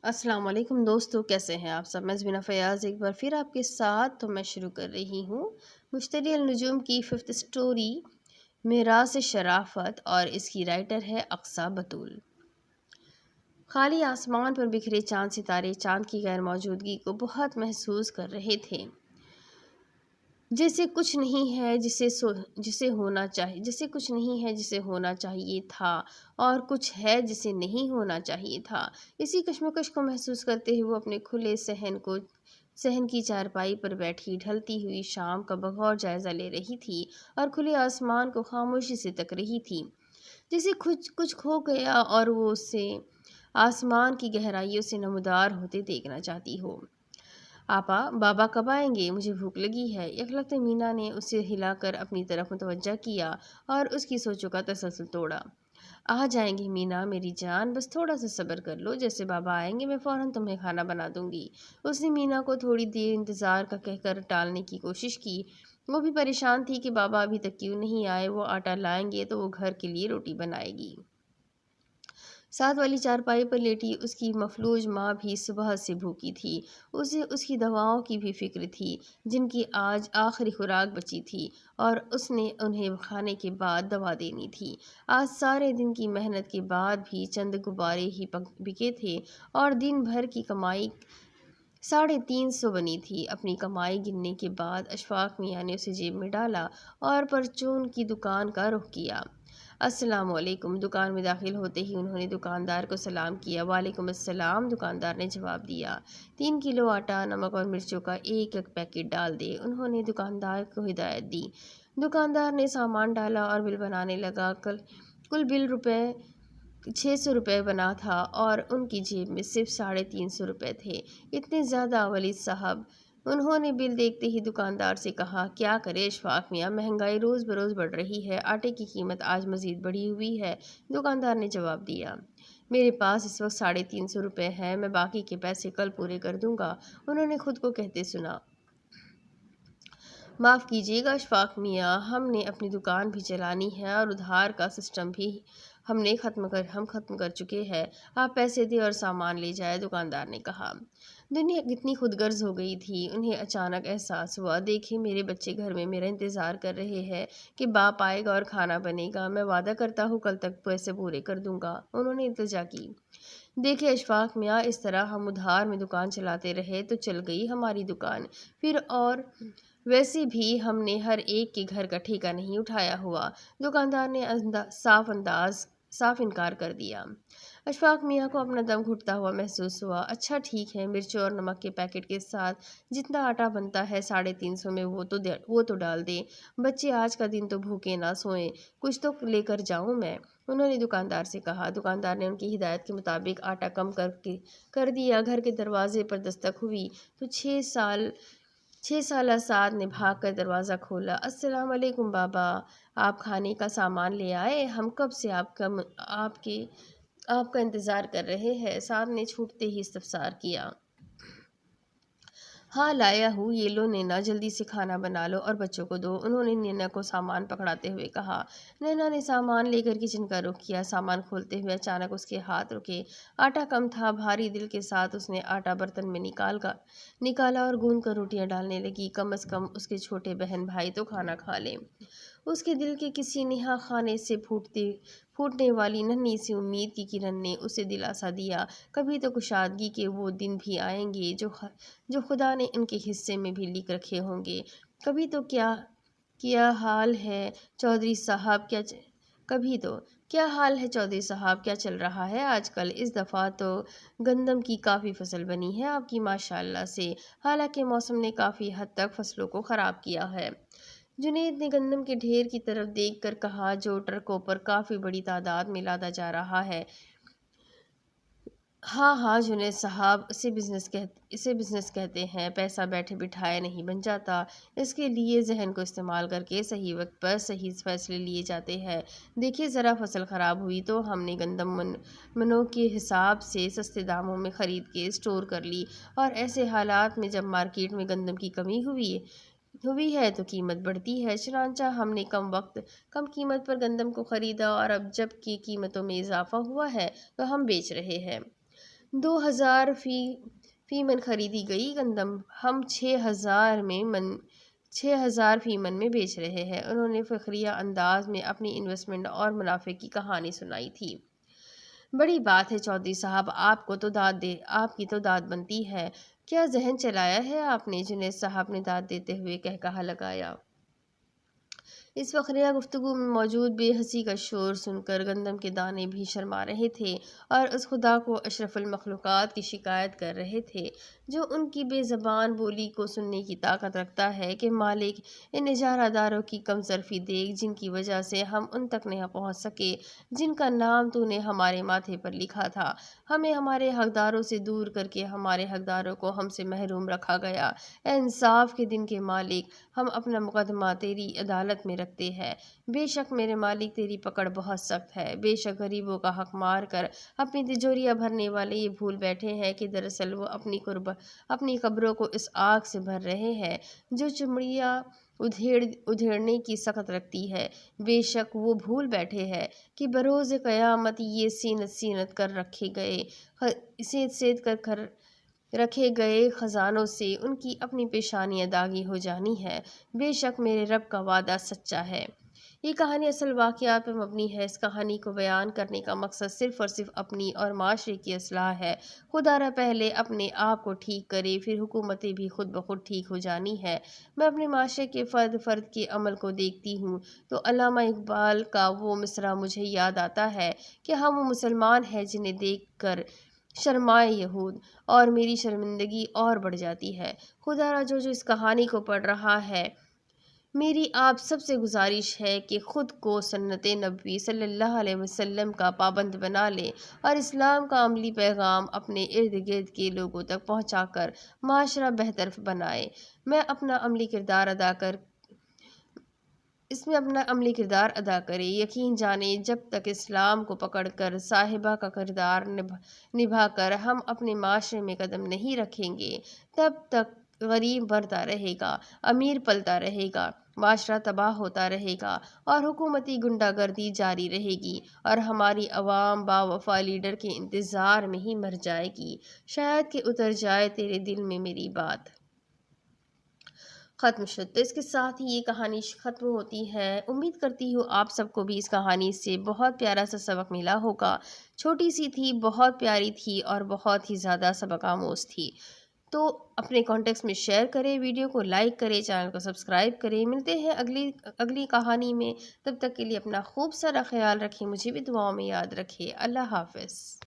السلام علیکم دوستو، کیسے ہیں آپ سب؟ میں زبینہ فیاض ایک بار پھر آپ کے ساتھ میں شروع کر رہی ہوں مشتری النجوم کی 5th سٹوری میراث شرافت، اور اس کی رائٹر ہے اقصیٰ بتول۔ خالی آسمان پر بکھرے چاند ستارے چاند کی غیر موجودگی کو بہت محسوس کر رہے تھے، جیسے کچھ نہیں ہے جسے ہونا چاہیے تھا، اور کچھ ہے جسے نہیں ہونا چاہیے تھا۔ اسی کشمکش کو محسوس کرتے ہوئے وہ اپنے کھلے صحن کی چارپائی پر بیٹھی ڈھلتی ہوئی شام کا بغور جائزہ لے رہی تھی اور کھلے آسمان کو خاموشی سے تک رہی تھی، جسے کچھ کھو گیا اور وہ اسے آسمان کی گہرائیوں سے نمودار ہوتے دیکھنا چاہتی ہو۔ آپا، بابا کب آئیں گے؟ مجھے بھوک لگی ہے۔ یکلخت مینا نے اسے ہلا کر اپنی طرف متوجہ کیا اور اس کی سوچوں کا تسلسل توڑا۔ آ جائیں گے مینا میری جان، بس تھوڑا سا صبر کر لو، جیسے بابا آئیں گے میں فوراً تمہیں کھانا بنا دوں گی۔ اس نے مینا کو تھوڑی دیر انتظار کا کہہ کر ٹالنے کی کوشش کی۔ وہ بھی پریشان تھی کہ بابا ابھی تک کیوں نہیں آئے۔ وہ آٹا لائیں گے تو وہ گھر کے لیے روٹی بنائے گی۔ ساتھ والی چارپائی پر لیٹی اس کی مفلوج ماں بھی صبح سے بھوکی تھی۔ اسے اس کی دواؤں کی بھی فکر تھی، جن کی آج آخری خوراک بچی تھی اور اس نے انہیں کھانے کے بعد دوا دینی تھی۔ آج سارے دن کی محنت کے بعد بھی چند غبارے ہی بکے تھے اور دن بھر کی کمائی 350 بنی تھی۔ اپنی کمائی گننے کے بعد اشفاق میاں نے اسے جیب میں ڈالا اور پرچون کی دکان کا رخ کیا۔ السلام علیکم۔ دکان میں داخل ہوتے ہی انہوں نے دکاندار کو سلام کیا۔ وعلیکم السلام، دکاندار نے جواب دیا۔ 3 کلو آٹا، نمک اور مرچوں کا ایک پیکٹ ڈال دے، انہوں نے دکاندار کو ہدایت دی۔ دکاندار نے سامان ڈالا اور بل بنانے لگا۔ کل بل 600 روپے بنا تھا اور ان کی جیب میں صرف 350 روپے تھے۔ اتنے زیادہ ولید صاحب؟ انہوں نے بل دیکھتے ہی دکاندار سے کہا۔ کیا کرے اشفاق میاں، مہنگائی روز بروز بڑھ رہی ہے، آٹے کی قیمت آج مزید بڑھی ہوئی ہے، دکاندار نے جواب دیا۔ میرے پاس اس وقت 350 روپے ہیں، میں باقی کے پیسے کل پورے کر دوں گا، انہوں نے خود کو کہتے سنا۔ معاف کیجیے گا اشفاق میاں، ہم نے اپنی دکان بھی چلانی ہے اور ادھار کا سسٹم بھی ہم ختم کر چکے ہیں، آپ پیسے دیں اور سامان لے جائیں، دکاندار نے کہا۔ دنیا کتنی خود غرض ہو گئی تھی، انہیں اچانک احساس ہوا۔ دیکھیں، میرے بچے گھر میں میرا انتظار کر رہے ہیں کہ باپ آئے گا اور کھانا بنے گا، میں وعدہ کرتا ہوں کل تک پیسے پورے کر دوں گا، انہوں نے التجا کی۔ دیکھیں اشفاق میاں، اس طرح ہم ادھار میں دکان چلاتے رہے تو چل گئی ہماری دکان پھر، اور ویسے بھی ہم نے ہر ایک کے گھر کا ٹھیکہ نہیں اٹھایا ہوا، دکاندار نے صاف انکار کر دیا۔ اشفاق میاں کو اپنا دم گھٹتا ہوا محسوس ہوا۔ اچھا ٹھیک ہے، مرچوں اور نمک کے پیکٹ کے ساتھ جتنا آٹا بنتا ہے 350 میں وہ تو ڈال دیں، بچے آج کا دن تو بھوکے نہ سوئیں، کچھ تو لے کر جاؤں میں، انہوں نے دکاندار سے کہا۔ دکاندار نے ان کی ہدایت کے مطابق آٹا کم کر دیا۔ گھر کے دروازے پر دستک ہوئی تو 6 سالہ سعد نے بھاگ کر دروازہ کھولا۔ السلام علیکم بابا، آپ کھانے کا سامان لے آئے؟ ہم کب سے آپ کا انتظار کر رہے ہیں، سعد نے چھوٹتے ہی استفسار کیا۔ ہاں لایا ہوں، یہ لو نینا، جلدی سے کھانا بنا لو اور بچوں کو دو، انہوں نے نینا کو سامان پکڑاتے ہوئے کہا۔ نینا نے سامان لے کر کچن کا رخ کیا۔ سامان کھولتے ہوئے اچانک اس کے ہاتھ رکے۔ آٹا کم تھا۔ بھاری دل کے ساتھ اس نے آٹا برتن میں نکالا اور گوندھ کر روٹیاں ڈالنے لگی۔ کم از کم اس کے چھوٹے بہن بھائی تو کھانا کھا لیں۔ اس کے دل کے کسی نہا خانے سے پھوٹنے والی ننھی سی امید کی کرن نے اسے دلاسا دیا۔ کبھی تو کشادگی کے وہ دن بھی آئیں گے جو خدا نے ان کے حصے میں بھی لکھ رکھے ہوں گے۔ کبھی تو کیا حال ہے چودھری صاحب، کیا چل رہا ہے آج کل؟ اس دفعہ تو گندم کی کافی فصل بنی ہے آپ کی ماشاءاللہ سے، حالانکہ موسم نے کافی حد تک فصلوں کو خراب کیا ہے، جنید نے گندم کے ڈھیر کی طرف دیکھ کر کہا جو ٹرکوں پر کافی بڑی تعداد میں لادا جا رہا ہے۔ ہاں جنید صاحب، اسے بزنس کہتے ہیں، پیسہ بیٹھے بٹھائے نہیں بن جاتا، اس کے لیے ذہن کو استعمال کر کے صحیح وقت پر صحیح فیصلے لیے جاتے ہیں۔ دیکھیے ذرا فصل خراب ہوئی تو ہم نے گندم منوں کے حساب سے سستے داموں میں خرید کے اسٹور کر لی، اور ایسے حالات میں جب مارکیٹ میں گندم کی کمی ہوئی ہے تو قیمت بڑھتی ہے، چنانچہ ہم نے کم قیمت پر گندم کو خریدا اور اب جب کہ قیمتوں میں اضافہ ہوا ہے تو ہم بیچ رہے ہیں۔ 2000 فی من خریدی گئی گندم ہم 6000 فی من میں بیچ رہے ہیں۔ انہوں نے فخریہ انداز میں اپنی انویسٹمنٹ اور منافع کی کہانی سنائی تھی۔ بڑی بات ہے چودھری صاحب، آپ کی تو داد بنتی ہے۔ کیا ذہن چلایا ہے آپ نے؟ جنید صاحب نے داد دیتے ہوئے کہا لگایا۔ اس فخریہ گفتگو میں موجود بے حسی کا شور سن کر گندم کے دانے بھی شرما رہے تھے اور اس خدا کو اشرف المخلوقات کی شکایت کر رہے تھے جو ان کی بے زبان بولی کو سننے کی طاقت رکھتا ہے کہ مالک ان اجارہ داروں کی کم ظرفی دیکھ جن کی وجہ سے ہم ان تک نہیں پہنچ سکے جن کا نام تو نے ہمارے ماتھے پر لکھا تھا۔ ہمیں ہمارے حقداروں سے دور کر کے ہمارے حقداروں کو ہم سے محروم رکھا گیا۔ اے انصاف کے دن کے مالک، ہم اپنا مقدمہ تیری عدالت میں رکھتے ہیں۔ بے شک میرے مالک تیری پکڑ بہت سخت ہے۔ بے شک غریبوں کا حق مار کر اپنی تجوریاں بھرنے والے یہ بھول بیٹھے ہیں کہ دراصل وہ اپنی قبروں کو اس آگ سے بھر رہے ہیں جو چمڑیاں ادھیڑنے کی سخت رکھتی ہے۔ بے شک وہ بھول بیٹھے ہیں کہ بروز قیامت یہ سینت کر رکھے گئے خزانوں سے ان کی اپنی پیشانیاں داغی ہو جانی ہے۔ بے شک میرے رب کا وعدہ سچا ہے۔ یہ کہانی اصل واقعات پر مبنی ہے۔ اس کہانی کو بیان کرنے کا مقصد صرف اور صرف اپنی اور معاشرے کی اصلاح ہے۔ خدا را پہلے اپنے آپ کو ٹھیک کرے، پھر حکومتیں بھی خود بخود ٹھیک ہو جانی ہے۔ میں اپنے معاشرے کے فرد کے عمل کو دیکھتی ہوں تو علامہ اقبال کا وہ مصرع مجھے یاد آتا ہے کہ ہم وہ مسلمان ہیں جنہیں دیکھ کر شرمائے یہود، اور میری شرمندگی اور بڑھ جاتی ہے۔ خدا را جو اس کہانی کو پڑھ رہا ہے، میری آپ سب سے گزارش ہے کہ خود کو سنت نبوی صلی اللہ علیہ وسلم کا پابند بنا لے اور اسلام کا عملی پیغام اپنے ارد گرد کے لوگوں تک پہنچا کر معاشرہ بہتر بنائے۔ میں اپنا عملی کردار ادا کرے۔ یقین جانے جب تک اسلام کو پکڑ کر صاحبہ کا کردار نبھا کر ہم اپنے معاشرے میں قدم نہیں رکھیں گے، تب تک غریب بڑھتا رہے گا، امیر پلتا رہے گا، معاشرہ تباہ ہوتا رہے گا اور حکومتی غنڈہ گردی جاری رہے گی اور ہماری عوام با وفا لیڈر کے انتظار میں ہی مر جائے گی۔ شاید کہ اتر جائے تیرے دل میں میری بات۔ ختم شد۔ تو اس کے ساتھ ہی یہ کہانی ختم ہوتی ہے۔ امید کرتی ہوں آپ سب کو بھی اس کہانی سے بہت پیارا سا سبق ملا ہوگا۔ چھوٹی سی تھی، بہت پیاری تھی اور بہت ہی زیادہ سبق آموز تھی۔ تو اپنے کانٹیکٹس میں شیئر کریں، ویڈیو کو لائک کریں، چینل کو سبسکرائب کریں۔ ملتے ہیں اگلی کہانی میں، تب تک کے لیے اپنا خوب سارا خیال رکھیں، مجھے بھی دعاؤں میں یاد رکھیں۔ اللہ حافظ۔